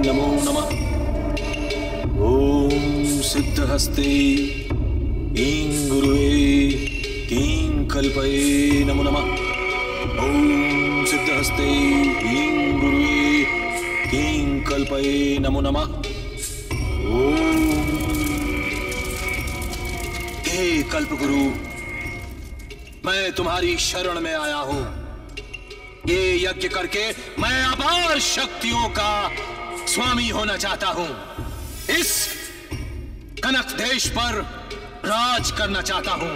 नमो नमः। ओम सिद्धहस्ते ऐं गुरुवे किं कल्पये नमो नमः। ओम सिद्धहस्ते ऐं गुरुवे किं कल्पये नमो नमः। ओम हे कल्पगुरु, मैं तुम्हारी शरण में आया हूं। ये यज्ञ करके मैं अपार शक्तियों का स्वामी होना चाहता हूं। इस कनक देश पर राज करना चाहता हूं।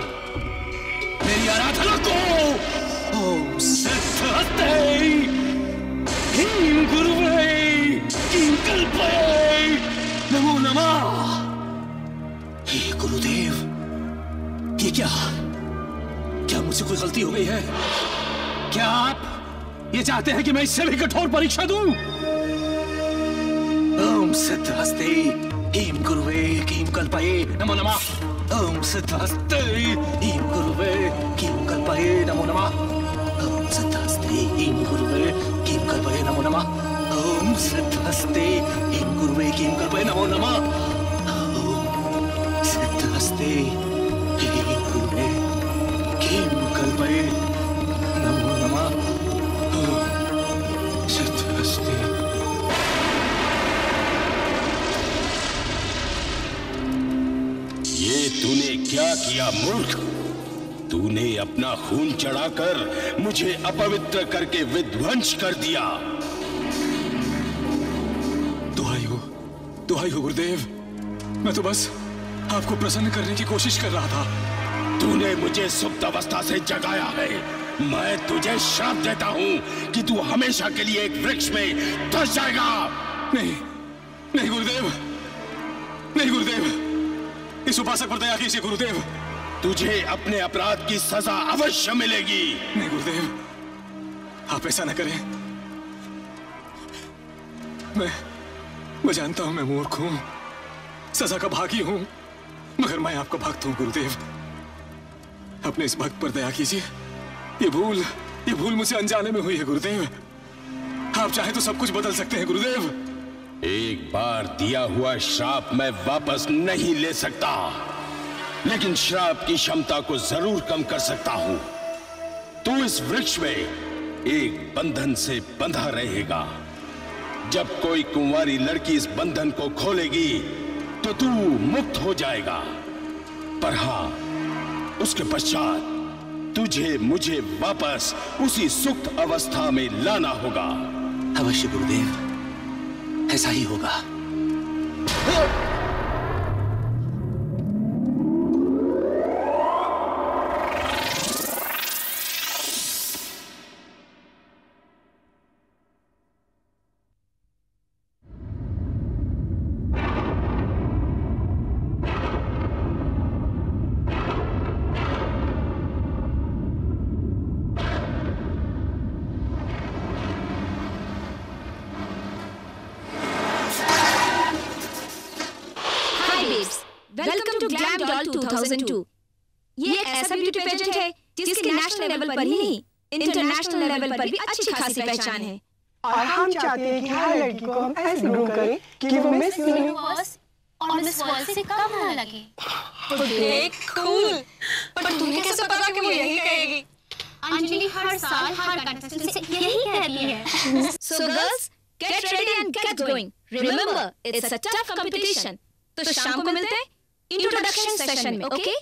मेरी आराधना को ओम सिद्धहस्ते ऐं गुरुवे किं कल्पये नमो नमः। हे गुरुदेव, ये क्या मुझसे कोई गलती हो गई है? क्या आप ये चाहते हैं कि मैं इससे भी कठोर परीक्षा दूं? ओम सिद्धहस्ते ऐं गुरुवे किं कल्पये नमो नमः। ओम सिद्धहस्ते ऐं गुरुवे किं कल्पये नमो नमः। ओम सिद्धहस्ते ऐं गुरुवे किं कल्पये नमो नमः। ओम सिद्धहस्ते ऐं गुरुवे किं कल्पये नमो नमः। ओम सिद्धहस्ते ऐं गुरुवे किं कल्पये नमो नमः। सिद्धहस्ते। ये तूने क्या किया मूर्ख? तूने अपना खून चढ़ाकर मुझे अपवित्र करके विध्वंस कर दिया। दुहाई हो गुरुदेव, मैं तो बस आपको प्रसन्न करने की कोशिश कर रहा था। तूने मुझे सुप्त अवस्था से जगाया है। मैं तुझे श्राप देता हूं कि तू हमेशा के लिए एक वृक्ष में धंस जाएगा। नहीं गुरुदेव, नहीं गुरुदेव, इस उपासक पर दया कीजिए गुरुदेव। तुझे अपने अपराध की सजा अवश्य मिलेगी। नहीं गुरुदेव, आप ऐसा न करें। मैं जानता हूं मैं मूर्ख हूं, सजा का भागी हूं, मगर मैं आपका भक्त हूं गुरुदेव। अपने इस भक्त पर दया कीजिए। ये भूल मुझसे अनजाने में हुई है गुरुदेव। आप चाहे तो सब कुछ बदल सकते हैं गुरुदेव। एक बार दिया हुआ श्राप मैं वापस नहीं ले सकता, लेकिन श्राप की क्षमता को जरूर कम कर सकता हूं। तू इस वृक्ष में एक बंधन से बंधा रहेगा। जब कोई कुंवारी लड़की इस बंधन को खोलेगी तो तू मुक्त हो जाएगा। पर हां, उसके पश्चात तुझे मुझे वापस उसी सुप्त अवस्था में लाना होगा। अवश्य गुरुदेव, ऐसा ही होगा। Welcome to Glam Doll 2002। ये एक ऐसा ब्यूटी पेजेंट है जिसकी नेशनल लेवल पर ही नहीं, इंटरनेशनल लेवल पर भी अच्छी खासी पहचान है। और हम चाहते हैं कि हर लड़की को हम ऐसे ग्रूम करें कि वो मिस यूनिवर्स और मिस वर्ल्ड से कम न लगे। कूल। पर तुम्हें कैसे पता कि वो यही कहेगी? अंजलि हर साल हर कंटेस्टेंट से यही कहती है। So girls, get ready and get going. Remember, it's a tough competition. तो शाम को मिलते हैं इंट्रोडक्शन सेशन में, okay?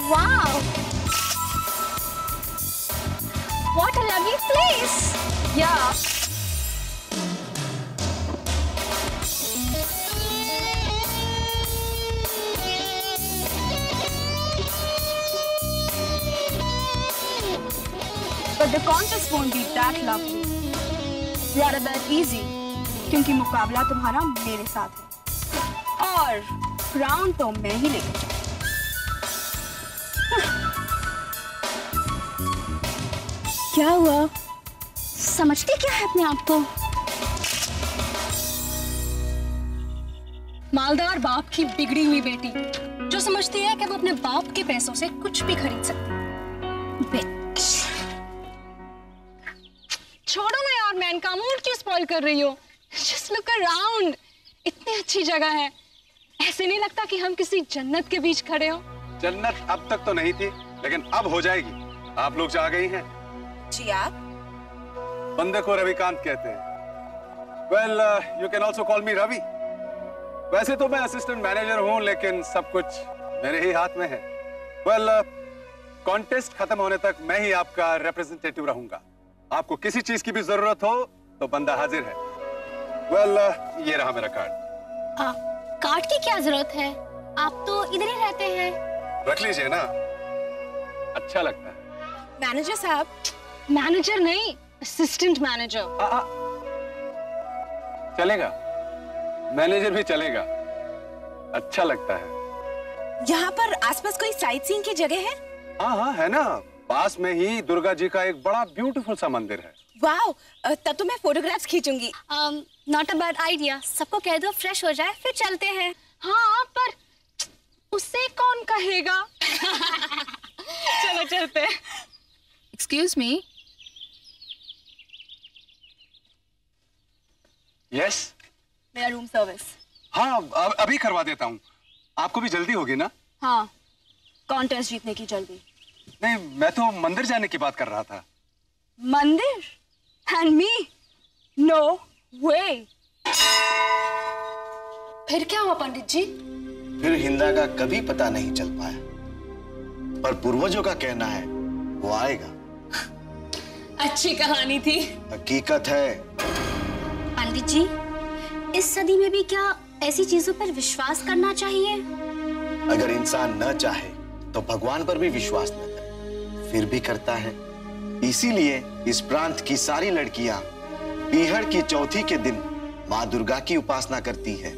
Wow! What a lovely place! Yeah. But the contest won't be that lovely. Rather than easy, क्योंकि मुकाबला तुम्हारा मेरे साथ है। और क्राउन तो मैं ही लेके जाऊं। क्या हुआ? समझते क्या है अपने आप को? मालदार बाप की बिगड़ी हुई बेटी जो समझती है कि वो अपने बाप के पैसों से कुछ भी खरीद सकती है। छोड़ो ना यार मैन का मूड क्यों स्पॉइल कर रही हो? Just look around, इतनी अच्छी जगह है। ऐसे नहीं लगता कि हम किसी जन्नत के बीच खड़े हो? जन्नत अब तक तो नहीं थी, लेकिन अब हो जाएगी। आप लोग जा गई हैं। जी आप? बंदे को रविकांत कहते हैं। Well, you can also call me Ravi. वैसे तो मैं असिस्टेंट मैनेजर हूं, लेकिन सब कुछ मेरे ही हाथ में है। Well, कॉन्टेस्ट खत्म होने तक मैं ही आपका रिप्रेजेंटेटिव रहूंगा। आपको किसी चीज की भी जरूरत हो तो बंदा हाजिर है। Well, ये रहा मेरा कार्ड। कार्ड की क्या जरूरत है? आप तो इधर ही रहते हैं। रख लीजिए ना, अच्छा लगता है। मैनेजर साहब? मैनेजर नहीं, असिस्टेंट मैनेजर। चलेगा, मैनेजर भी चलेगा, अच्छा लगता है। यहाँ पर आसपास कोई साइट सीइंग की जगह है? हाँ है ना, पास में ही दुर्गा जी का एक बड़ा ब्यूटीफुल सा मंदिर है। वाओ, तब तो मैं फोटोग्राफ्स खींचूंगी। Not a bad idea. सबको कह दो फ्रेश हो जाए फिर चलते हैं। हाँ पर उससे कौन कहेगा? चलो चलते हैं। Excuse me. यस? मेरा रूम सर्विस। हाँ, अभी करवा देता हूँ। आपको भी जल्दी होगी ना? हाँ, कॉन्टेस्ट जीतने की जल्दी। नहीं, मैं तो मंदिर जाने की बात कर रहा था। मंदिर? And me? नो वे। फिर क्या हुआ पंडित जी? फिर हिंदा का कभी पता नहीं चल पाया, पर पूर्वजों का कहना है वो आएगा। अच्छी कहानी थी। हकीकत है। पंडित जी, इस सदी में भी क्या ऐसी चीजों पर विश्वास करना चाहिए? अगर इंसान न चाहे तो भगवान पर भी विश्वास न करे, फिर भी करता है। इसीलिए इस प्रांत की सारी लड़कियां बीहड़ की चौथी के दिन माँ दुर्गा की उपासना करती है।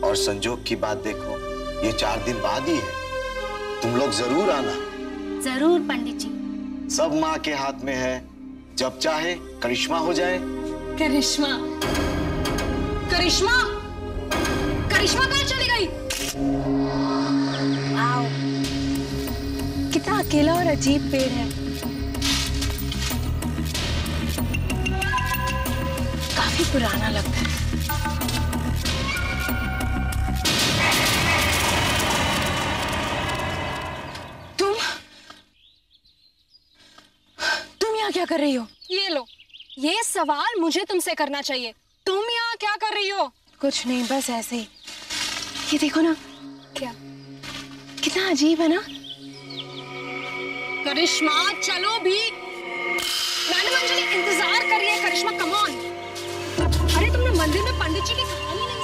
और संजोग की बात देखो, ये 4 दिन बाद ही है। तुम लोग जरूर आना। जरूर पंडित जी। सब माँ के हाथ में है, जब चाहे करिश्मा हो जाए। करिश्मा? करिश्मा? करिश्मा कहाँ चली गई? कितना अकेला और अजीब पेड़ है। काफी पुराना लगता है। तुम यहाँ क्या कर रही हो? ये लो, ये सवाल मुझे तुमसे करना चाहिए। तुम यहाँ क्या कर रही हो? कुछ नहीं, बस ऐसे ही। ये देखो ना। क्या? कितना अजीब है ना? करिश्मा चलो भी। मैडम अंजलि इंतजार कर रही है। करिश्मा कम ऑन। अरे तुमने मंदिर में पंडित जी की कहानी नहीं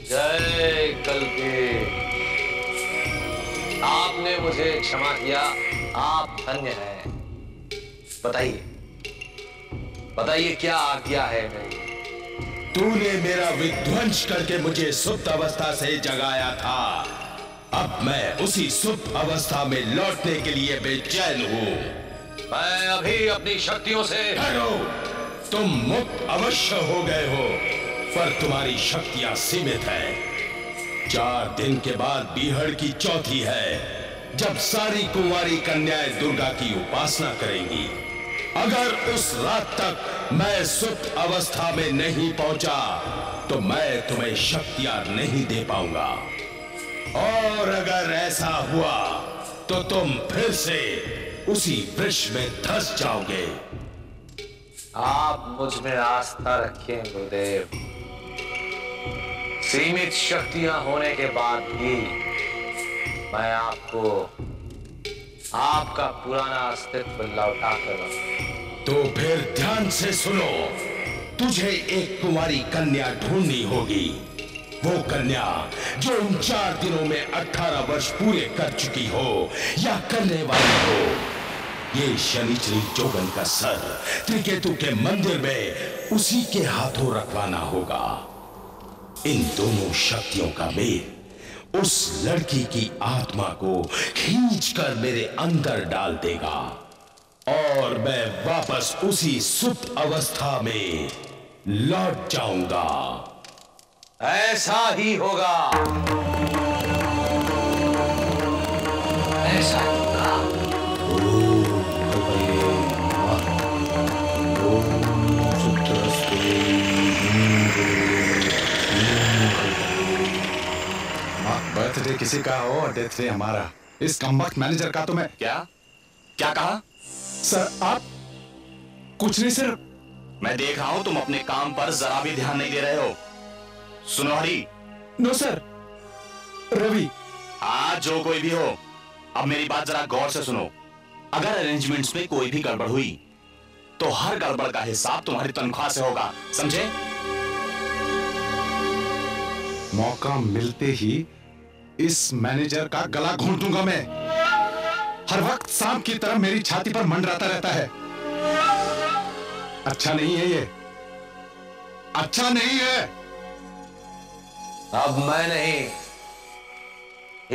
जय कल्कि। आपने मुझे क्षमा किया, आप धन्य हैं। बताइए क्या आज्ञा है मेरी? तूने मेरा विध्वंस करके मुझे सुप्त अवस्था से जगाया था। अब मैं उसी सुप्त अवस्था में लौटने के लिए बेचैन हूँ। मैं अभी अपनी शक्तियों से। ठहरो, तुम मुक्त अवश्य हो गए हो, पर तुम्हारी शक्तियां सीमित हैं। 4 दिन के बाद बीहड़ की चौथी है, जब सारी कुंवारी कन्याएं दुर्गा की उपासना करेंगी। अगर उस रात तक मैं सुप्त अवस्था में नहीं पहुंचा तो मैं तुम्हें शक्तियां नहीं दे पाऊंगा, और अगर ऐसा हुआ तो तुम फिर से उसी वृक्ष में धंस जाओगे। आप मुझ में आस्था रखें गुरुदेव। सीमित शक्तियां होने के बाद भी मैं आपको आपका पुराना अस्तित्व लौटा कर। तो फिर ध्यान से सुनो, तुझे एक कुंवारी कन्या ढूंढनी होगी। वो कन्या जो इन 4 दिनों में 18 वर्ष पूरे कर चुकी हो या करने वाली हो। ये शनिचरी जोगन का सर त्रिकेतु के मंदिर में उसी के हाथों रखवाना होगा। इन दोनों शक्तियों का मेल उस लड़की की आत्मा को खींचकर मेरे अंदर डाल देगा और मैं वापस उसी सुप्त अवस्था में लौट जाऊंगा। ऐसा ही होगा, ऐसा ही होगा। बर्थडे किसी का हो और डेथ डे हमारा। इस कमबख्त मैनेजर का तो मैं क्या कहा? सर आप कुछ नहीं सर। मैं देख रहा हूं तुम अपने काम पर जरा भी ध्यान नहीं दे रहे हो। सुनो हरी। No sir. रवि। आज जो कोई भी हो, अब मेरी बात जरा गौर से सुनो। अगर अरेंजमेंट्स में कोई भी गड़बड़ हुई तो हर गड़बड़ का हिसाब तुम्हारी तनख्वाह से होगा, समझे? मौका मिलते ही इस मैनेजर का गला घोंट दूंगा मैं। हर वक्त सांप की तरह मेरी छाती पर मंडराता रहता है। अच्छा नहीं है ये, अच्छा नहीं है। अब मैं नहीं,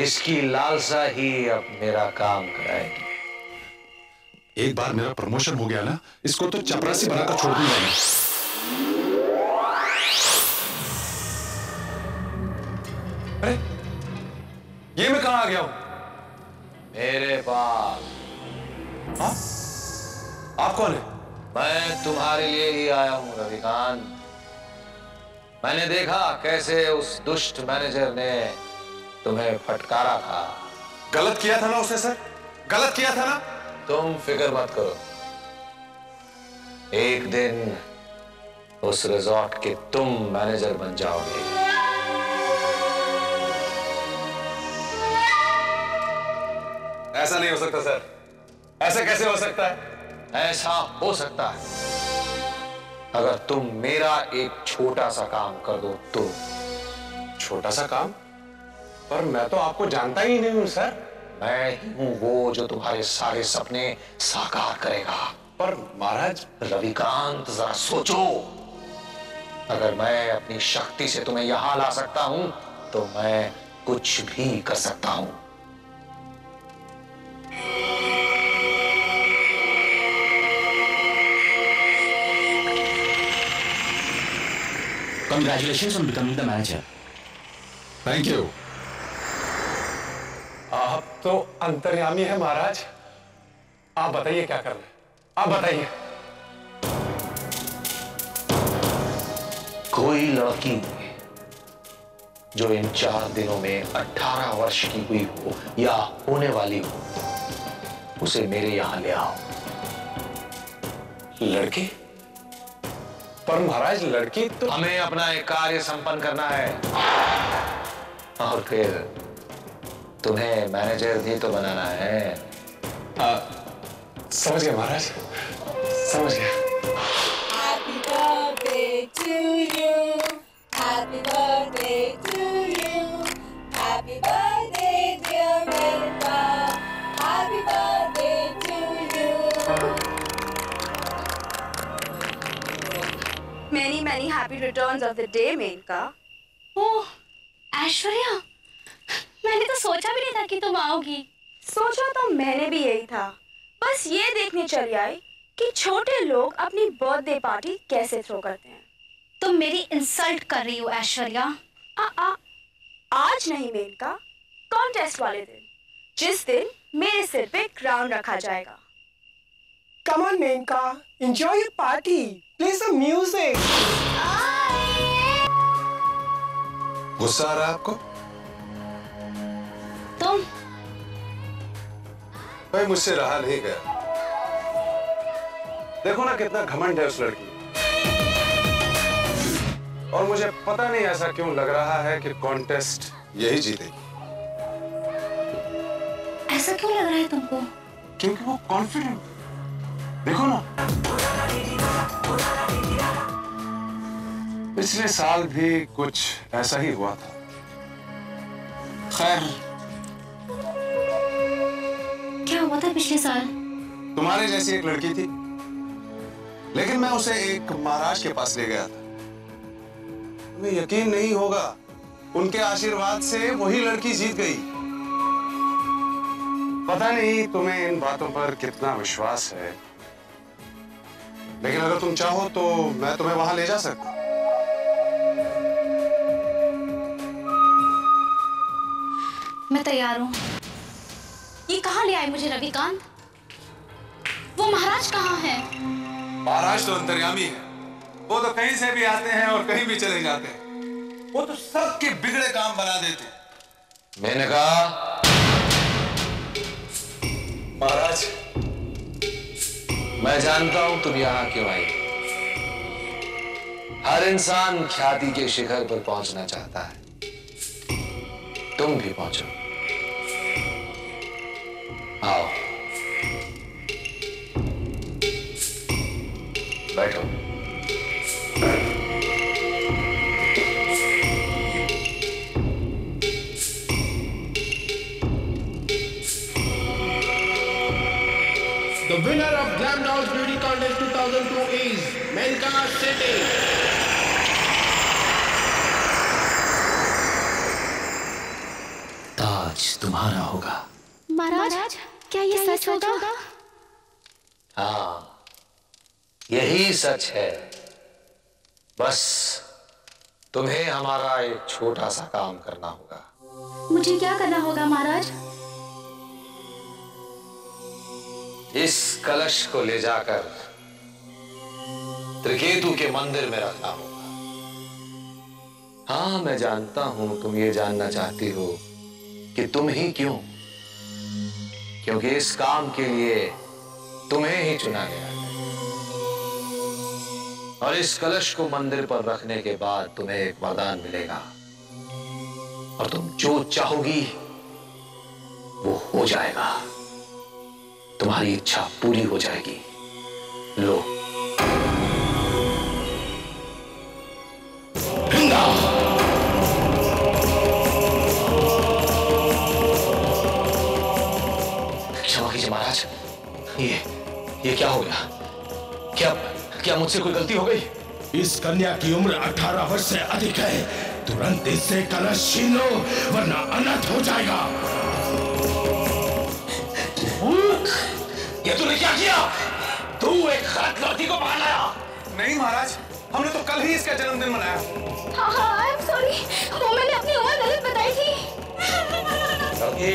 इसकी लालसा ही अब मेरा काम कराएगी। एक बार मेरा प्रमोशन हो गया ना, इसको तो चपरासी बनाकर छोड़ दूंगा मैं। अरे ये मैं कहां आ गया हूं? मेरे पास। हाँ? आप कौन है? मैं तुम्हारे लिए ही आया हूं रविकांत। मैंने देखा कैसे उस दुष्ट मैनेजर ने तुम्हें फटकारा था। गलत किया था ना उसने सर, गलत किया था ना। तुम फिक्र मत करो, एक दिन उस रिजॉर्ट के तुम मैनेजर बन जाओगे। ऐसा नहीं हो सकता सर, ऐसा कैसे हो सकता है? ऐसा हो सकता है अगर तुम मेरा एक छोटा सा काम कर दो तो। छोटा सा काम? पर मैं तो आपको जानता ही नहीं हूं सर। मैं ही हूं वो जो तुम्हारे सारे सपने साकार करेगा। पर महाराज। रविकांत जरा सोचो, अगर मैं अपनी शक्ति से तुम्हें यहां ला सकता हूं तो मैं कुछ भी कर सकता हूं। Congratulations on becoming the manager. Thank you. आप तो अंतर्यामी है महाराज। आप बताइए क्या करना है, आप बताइए। कोई लड़की जो इन 4 दिनों में 18 वर्ष की हुई हो या होने वाली हो, उसे मेरे यहां ले आओ। लड़की? पर महाराज लड़की तो। हमें अपना एक कार्य संपन्न करना है और फिर तुम्हें मैनेजर भी तो बनाना है। समझ गया महाराज, समझ गया। Happy birthday to you, happy birthday to you, happy birthday dear Melba, happy birthday to you. Many happy returns of the day, Maneka. ओह, ऐश्वर्या, मैंने तो सोचा भी नहीं था कि तुम आओगी। सोचा तो मैंने भी यही था, बस ये देखने चली आई कि छोटे लोग अपनी बर्थडे पार्टी कैसे थ्रो करते हैं। तुम मेरी इंसल्ट कर रही हो ऐश्वर्या। आज नहीं मेनका, कॉन्टेस्ट वाले दिन, जिस दिन मेरे सिर पे क्राउन रखा जाएगा। Come on, Menka. Enjoy your party. Play some music. गुस्सा आ रहा है आपको? तुम? भाई मुझसे रहा नहीं गया। देखो ना कितना घमंड है उस लड़की। और मुझे पता नहीं ऐसा क्यों लग रहा है कि कॉन्टेस्ट यही जीतेगी। ऐसा क्यों लग रहा है तुमको? क्योंकि वो कॉन्फिडेंट। देखो ना। पिछले साल भी कुछ ऐसा ही हुआ था। खैर, क्या हुआ था पिछले साल? तुम्हारे जैसी एक लड़की थी, लेकिन मैं उसे एक महाराज के पास ले गया था। तुम्हें यकीन नहीं होगा, उनके आशीर्वाद से वही लड़की जीत गई। पता नहीं तुम्हें इन बातों पर कितना विश्वास है, लेकिन अगर तुम चाहो तो मैं तुम्हें वहां ले जा सकता हूं। मैं तैयार हूँ। ये कहाँ ले आए मुझे रविकांत? वो महाराज कहाँ है? महाराज तो अंतर्यामी है। वो तो कहीं से भी आते हैं और कहीं भी चले जाते हैं। वो तो सबके बिगड़े काम बना देते हैं। मैंने कहा महाराज, मैं जानता हूं तुम यहां क्यों आई। हर इंसान ख्याति के शिखर पर पहुंचना चाहता है, तुम भी पहुंचो। आओ, बैठो। The winner of Glam Dolls Beauty Contest 2002 is Menka Shetty. ताज तुम्हारा होगा। महाराज, क्या ये सच होगा? हाँ, यही सच है। बस तुम्हें हमारा एक छोटा सा काम करना होगा। मुझे क्या करना होगा महाराज? इस कलश को ले जाकर त्रिकेतु के मंदिर में रखना होगा। हाँ, मैं जानता हूं तुम ये जानना चाहती हो कि तुम ही क्यों, क्योंकि इस काम के लिए तुम्हें ही चुना गया है। और इस कलश को मंदिर पर रखने के बाद तुम्हें एक वरदान मिलेगा और तुम जो चाहोगी वो हो जाएगा। तुम्हारी इच्छा पूरी हो जाएगी। लो, क्षमा कीजिए महाराज, ये क्या हो गया? क्या मुझसे कोई गलती हो गई? इस कन्या की उम्र 18 वर्ष से अधिक है। तुरंत इससे कलश छीन लो, वरना अनर्थ हो जाएगा। ये तूने क्या किया? तू एक गलत लड़की को पकड़ लाया। नहीं महाराज, हमने तो कल ही इसका जन्मदिन मनाया। हाँ, आई एम सॉरी, वो मैंने अपनी उम्र गलत बताई थी। क्योंकि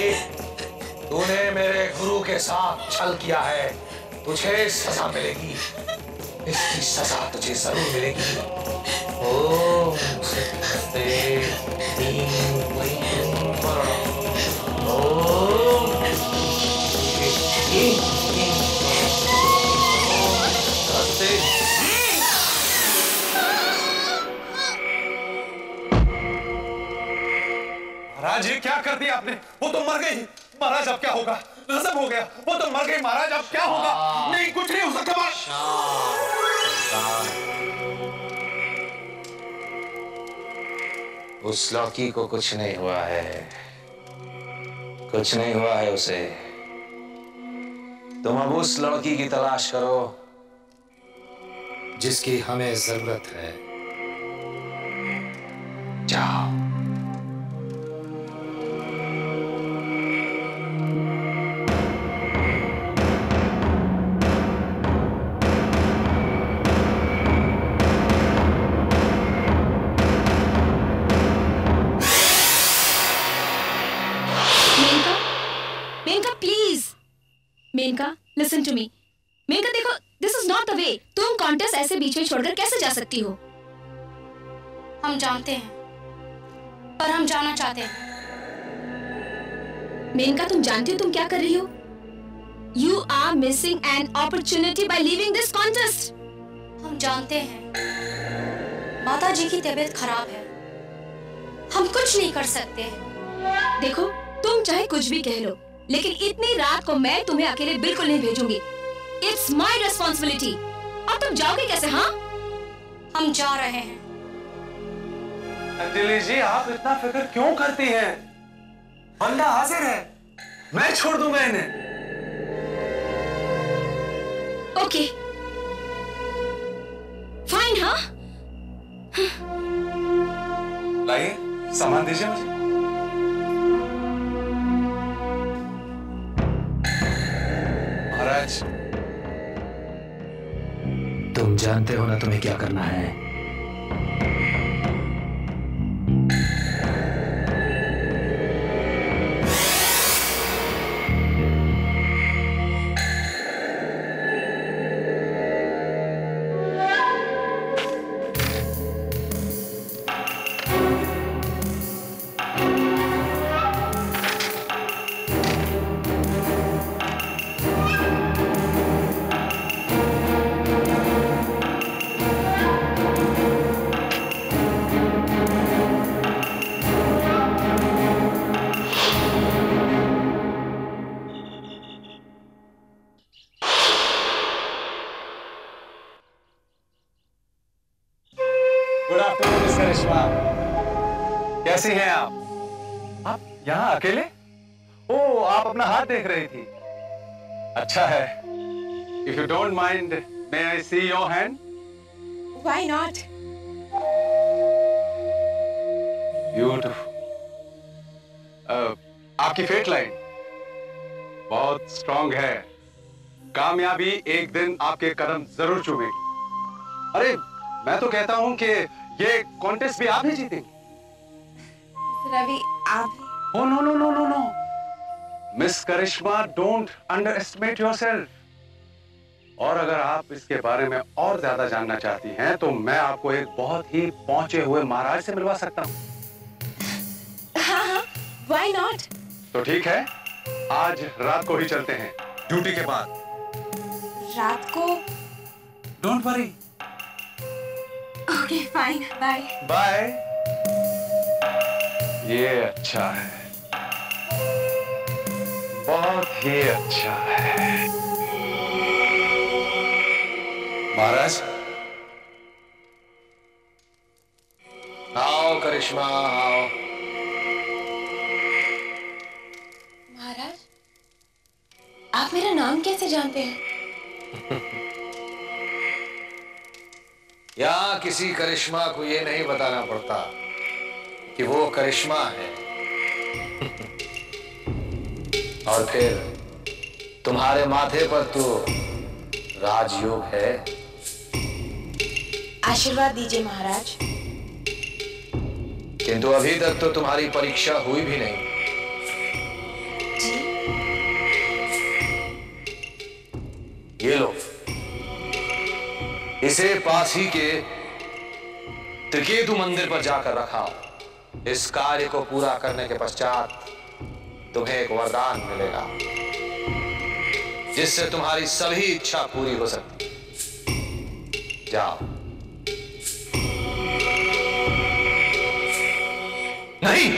तूने मेरे गुरु के साथ छल किया है, तुझे सजा मिलेगी। इसकी सजा तुझे जरूर मिलेगी। ओम महाराज, ये क्या कर दिया आपने? वो तो मर गई। महाराज, अब क्या होगा? गजब हो गया, वो तो मर गई। महाराज, अब क्या होगा? नहीं, कुछ नहीं हो सकता। उस लड़की को कुछ नहीं हुआ है, कुछ नहीं हुआ है उसे। तुम अब उस लड़की की तलाश करो जिसकी हमें जरूरत है। जाओ। Maneka, listen to me. Maneka देखो, this is not the way. तुम कॉन्टेस्ट ऐसे बीच में छोड़कर कैसे जा सकती हो? हम जानते हैं, पर हम जाना चाहते हैं। मेनका, तुम जानती हो तुम क्या कर रही हो? You are missing an opportunity by leaving this contest. हम जानते हैं, माता जी की तबीयत खराब है, हम कुछ नहीं कर सकते। देखो, तुम चाहे कुछ भी कह लो, लेकिन इतनी रात को मैं तुम्हें अकेले बिल्कुल नहीं भेजूंगी। It's my responsibility. अब तुम जाओगे कैसे? हाँ, हम जा रहे हैं, अंजलि जी, आप इतना फिक्र क्यों करती हैं? बंदा हाजिर है, मैं छोड़ दूंगा इन्हें। Okay fine. हाँ लाइए, सामान दीजिए मुझे। महाराज, तुम जानते हो ना तुम्हें क्या करना है। गुड आफ्टरनून मिस करिश्मा, कैसी हैं आप? आप यहाँ अकेले? ओ, आप अपना हाथ देख रही थी। अच्छा है। If you don't mind, may I see your hand? Why not? Beautiful. आपकी फेट लाइन बहुत स्ट्रांग है। कामयाबी एक दिन आपके कदम जरूर चूमेगी। अरे, मैं तो कहता हूं कि ये कॉन्टेस्ट भी आप ही जीतेंगे। रवि, आप? Oh, no, no, no, no, no. Miss Karishma, don't underestimate yourself. और अगर आप इसके बारे में और ज्यादा जानना चाहती हैं तो मैं आपको एक बहुत ही पहुंचे हुए महाराज से मिलवा सकता हूं। हाँ, why not? तो ठीक है, आज रात को ही चलते हैं, ड्यूटी के बाद। रात को? Don't worry. Okay fine, bye. Bye. ये अच्छा है, बहुत ही अच्छा है। महाराज, आओ करिश्मा, आओ। महाराज, आप मेरा नाम कैसे जानते हैं? यहाँ किसी करिश्मा को ये नहीं बताना पड़ता कि वो करिश्मा है। और फिर तुम्हारे माथे पर तो राजयोग है। आशीर्वाद दीजिए महाराज। किंतु अभी तक तो तुम्हारी परीक्षा हुई भी नहीं। जी? ये लो, इसे पास ही के त्रिकेतु मंदिर पर जाकर रखाओ। इस कार्य को पूरा करने के पश्चात तुम्हें एक वरदान मिलेगा जिससे तुम्हारी सभी इच्छा पूरी हो सकती है। जाओ। नहीं,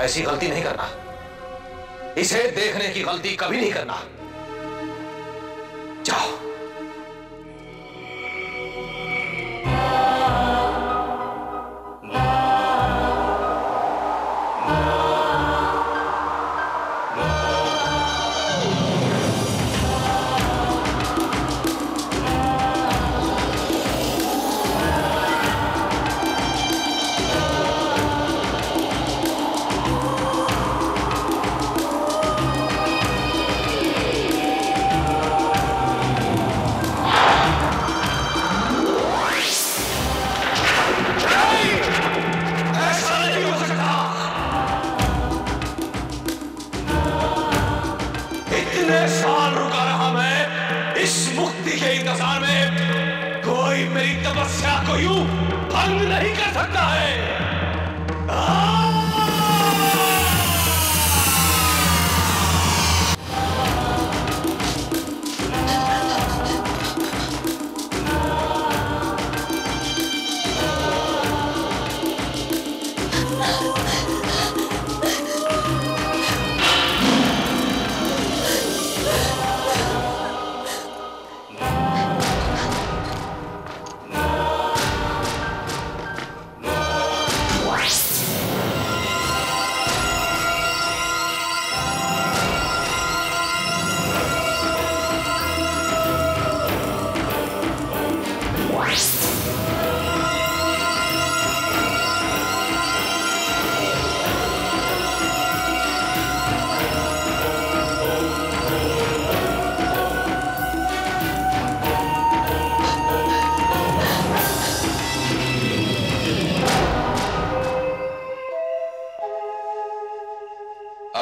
ऐसी गलती नहीं करना। इसे देखने की गलती कभी नहीं करना। जाओ।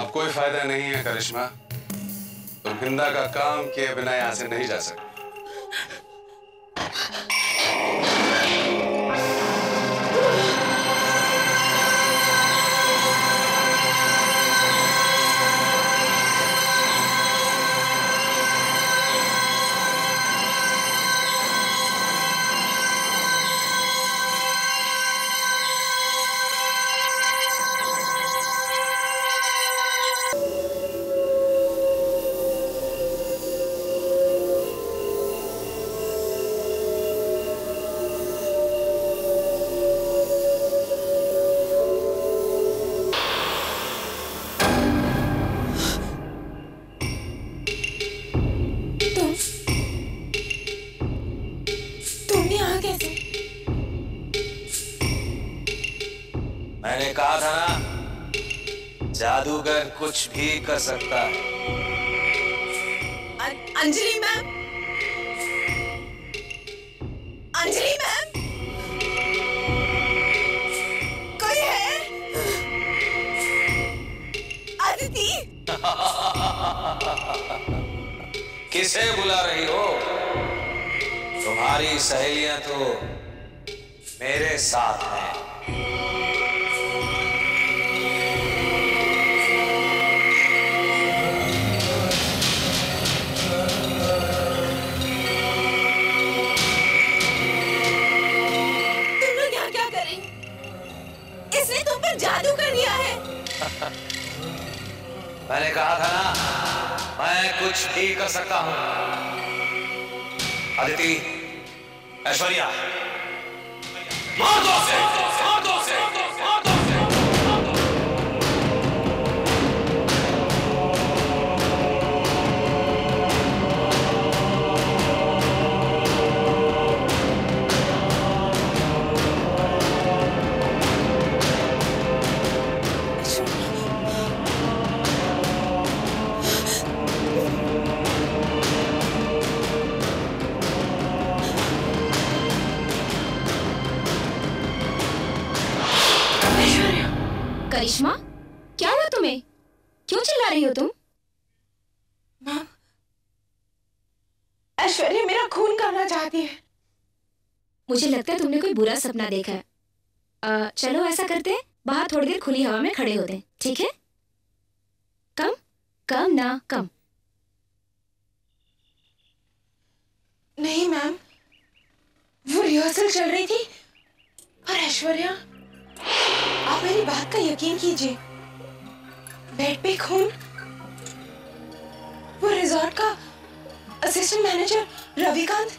अब कोई फायदा नहीं है करिश्मा, तुम हिंदा का काम किए बिना यहां से नहीं जा सकते। मैंने कहा था ना, जादूगर कुछ भी कर सकता है। अंजलि मैम, अंजलि मैम, कोई है? अदिति। किसे बुला रही हो? तुम्हारी सहेलियां तो मेरे साथ हैं। जादू कर दिया है। मैंने कहा था ना, मैं कुछ भी कर सकता हूं। अदिति, ऐश्वर्या, मार दो उसे, मार दो उसे, मार दो उसे। करिश्मा, क्या हुआ तुम्हें? क्यों चिल्ला रही हो तुम? मैम, ऐश्वर्या मेरा खून करना चाहती है। मुझे लगता है तुमने कोई बुरा सपना देखा है। चलो ऐसा करते हैं, बाहर थोड़ी देर खुली हवा में खड़े होते हैं, ठीक है? कम कम ना कम। नहीं मैम, वो रिहर्सल चल रही थी। पर ऐश्वर्या, आप मेरी बात का यकीन कीजिए, बेड पे खून। वो रिजॉर्ट का असिस्टेंट मैनेजर रविकांत।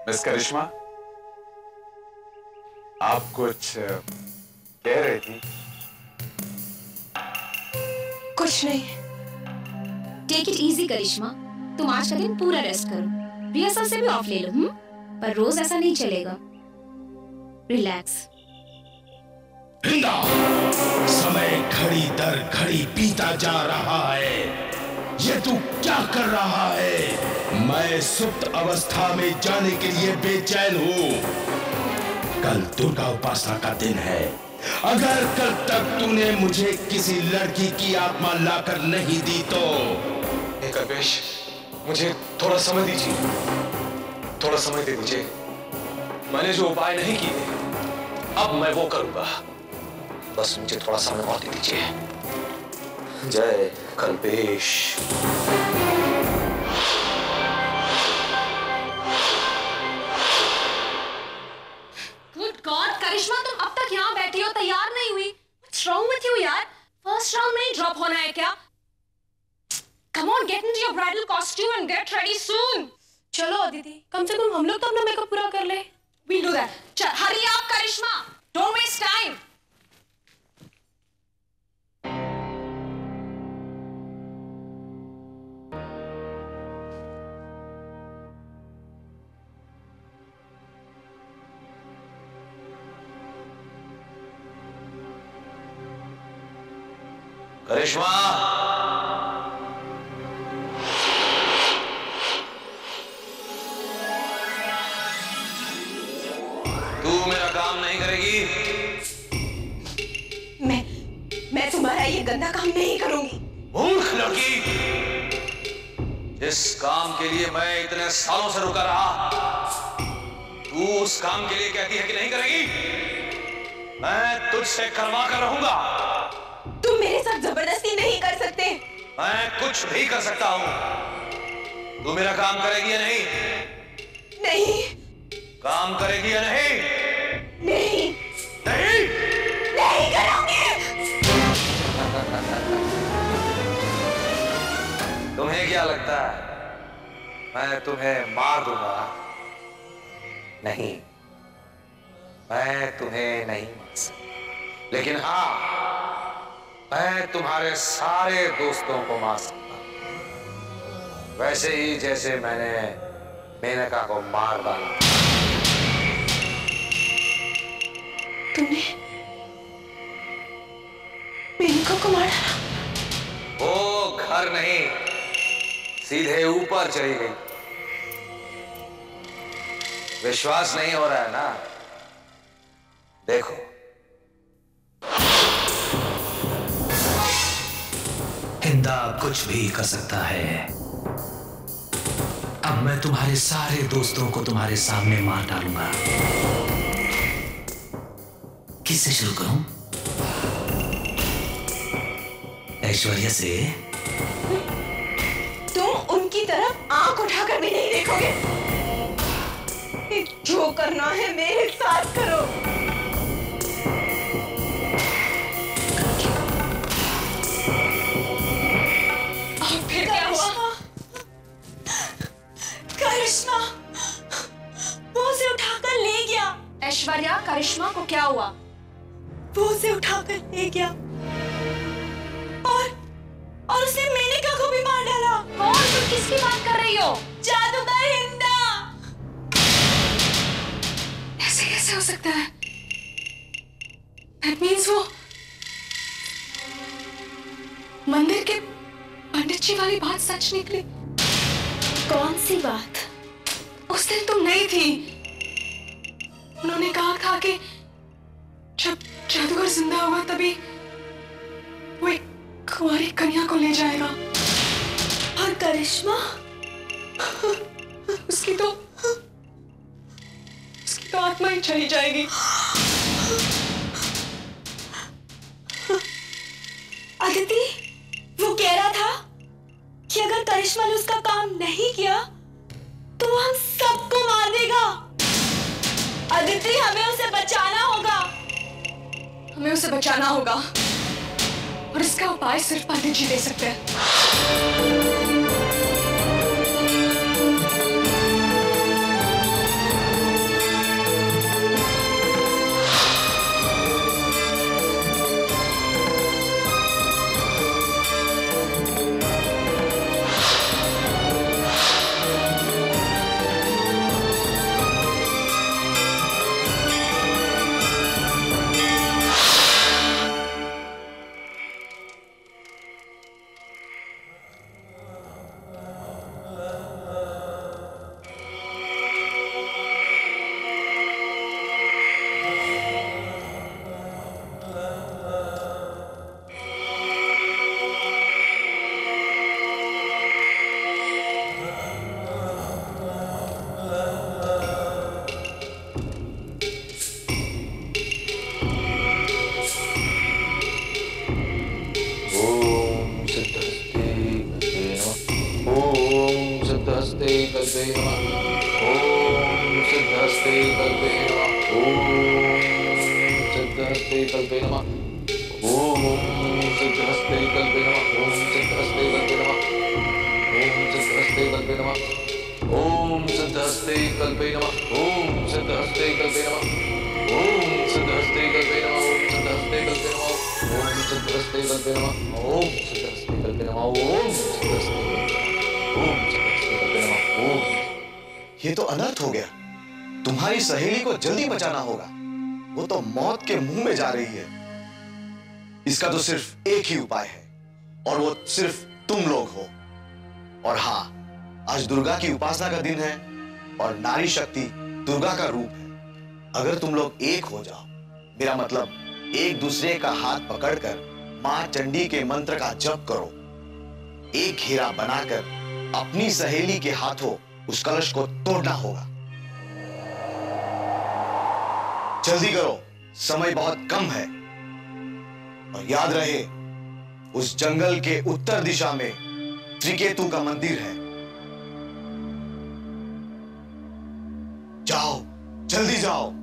मिस करिश्मा, आप कुछ कह रही थी? कुछ नहीं। टेक इट इजी करिश्मा, तुम आज का दिन पूरा रेस्ट करो, रिहर्सल से भी ऑफ ले लो। पर रोज ऐसा नहीं चलेगा। रिलैक्स। हिंदा, समय घड़ी दर घड़ी बीता जा रहा है। ये तू क्या कर रहा है? मैं सुप्त अवस्था में जाने के लिए बेचैन हूँ। कल दुर्गा उपासना का दिन है। अगर कल तक तूने मुझे किसी लड़की की आत्मा लाकर नहीं दी तो। कल्पेश, मुझे थोड़ा समय दीजिए, थोड़ा समय दे दीजिए। मैंने जो उपाय नहीं किए, अब मैं वो करूंगा। बस मुझे थोड़ा समय और दे दीजिए। जय कल्पेश। गुड गॉड करिश्मा, तुम अब तक यहाँ बैठी हो, तैयार नहीं हुई? What's wrong with you यार? फर्स्ट राउंड में ही ड्रॉप होना है क्या? Come on, get into your bridal costume and get ready soon. चलो अदिति, कम से कम हम लोग तो अपना मेकअप पूरा कर ले। We'll do that. चल, hurry up, Karishma. Don't waste time. करिश्मा, तू मेरा काम नहीं करेगी तुम्हारा ये गंदा काम नहीं करूंगी। मूर्ख लड़की, जिस काम के लिए मैं इतने सालों से रुका रहा, तू उस काम के लिए कहती है कि नहीं करेगी? मैं तुझसे करवा कर रहूंगा। तुम मेरे साथ जबरदस्ती नहीं कर सकते। मैं कुछ भी कर सकता हूं। तू मेरा काम करेगी या नहीं? नहीं। काम करेगी या नहीं? नहीं। नहीं? नहीं करूंगी। तुम्हें क्या लगता है मैं तुम्हें मार दूंगा? नहीं, मैं तुम्हें नहीं मार सकता, लेकिन हाँ, मैं तुम्हारे सारे दोस्तों को मार सकता हूं, वैसे ही जैसे मैंने मेनका को मार डाला। तुमने मेनका को मार डाला? वो घर नहीं, सीधे ऊपर चली गई। विश्वास नहीं हो रहा है ना? देखो, हिंदा कुछ भी कर सकता है। अब मैं तुम्हारे सारे दोस्तों को तुम्हारे सामने मार डालूंगा। किससे शुरू करूं? ऐश्वर्या से? तुम उनकी तरफ आंख उठाकर भी नहीं देखोगे। जो करना है मेरे साथ करो। और फिर क्या हुआ? करिश्मा वो उसे उठाकर ले गया। ऐश्वर्या, करिश्मा को क्या हुआ? वो उसे उठाकर ले गया और उसने मेनका को भी मार डाला। कौन? तुम किसकी बात कर रही हो? जादूगर हिंदा। ऐसे कैसे हो सकता है? That means वो मंदिर के पंडित जी वाली बात सच निकली। कौन सी बात? उस दिन तुम नहीं थी। उन्होंने कहा था कि जब जादूगर जिंदा होगा तभी वो एक कुंवारी कन्या को ले जाएगा। और करिश्मा? उसकी तो आत्मा ही चली जाएगी। अदिति, वो कह रहा था कि अगर करिश्मा ने उसका काम नहीं किया तो वो हम सबको मार देगा। अदिति, हमें उसे बचाना होगा। हमें उसे बचाना होगा और इसका उपाय सिर्फ पंडित जी दे सकते हैं। ये तो अनर्थ हो गया। तुम्हारी सहेली को जल्दी बचाना होगा। वो तो मौत के मुंह में जा रही है। इसका तो सिर्फ एक ही उपाय है और वो सिर्फ तुम लोग हो। और हाँ, आज दुर्गा की उपासना का दिन है और नारी शक्ति दुर्गा का रूप है। अगर तुम लोग एक हो जाओ, मेरा मतलब एक दूसरे का हाथ पकड़कर मां चंडी के मंत्र का जप करो। एक घेरा बनाकर अपनी सहेली के हाथों उस कलश को तोड़ना होगा। जल्दी करो, समय बहुत कम है। और याद रहे, उस जंगल के उत्तर दिशा में त्रिकेतु का मंदिर है। जाओ, जल्दी जाओ।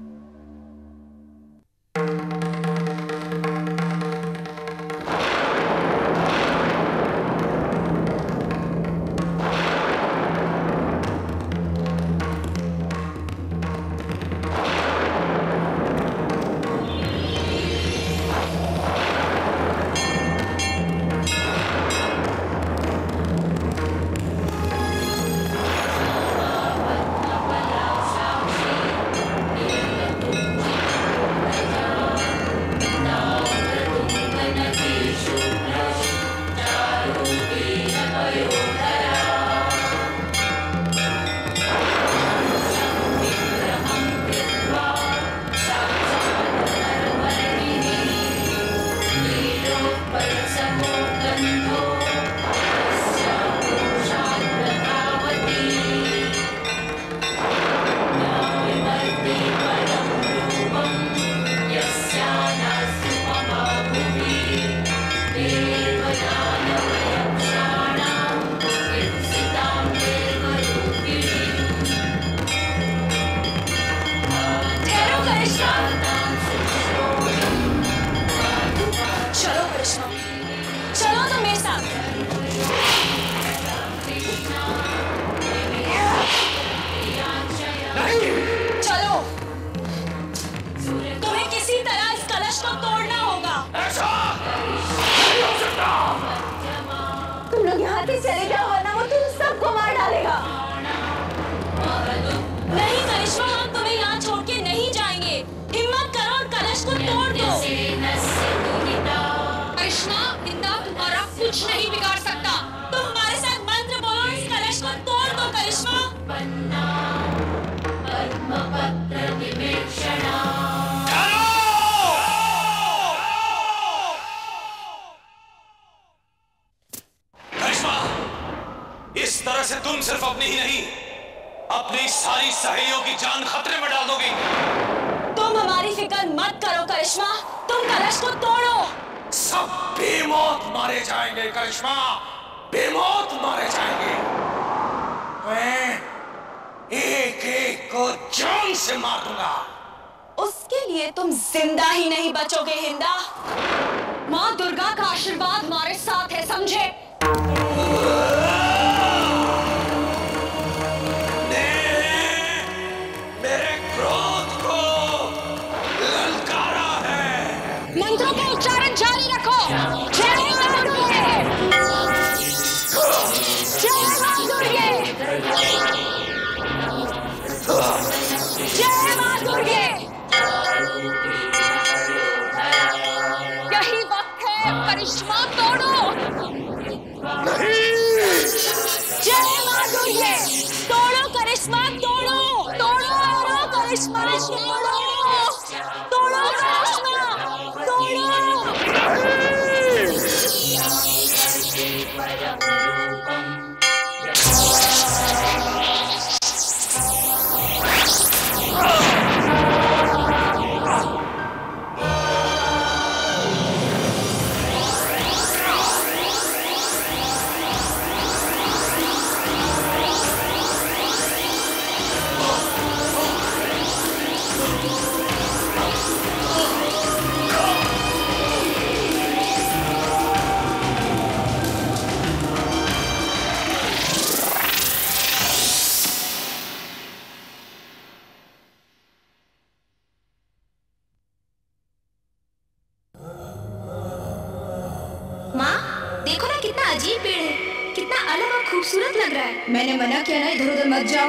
मैंने मना किया ना, इधर उधर मत जाओ।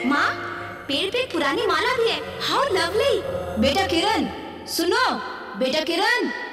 माँ, पेड़ पे पुरानी माला भी है। How lovely. बेटा किरण, सुनो। बेटा किरण।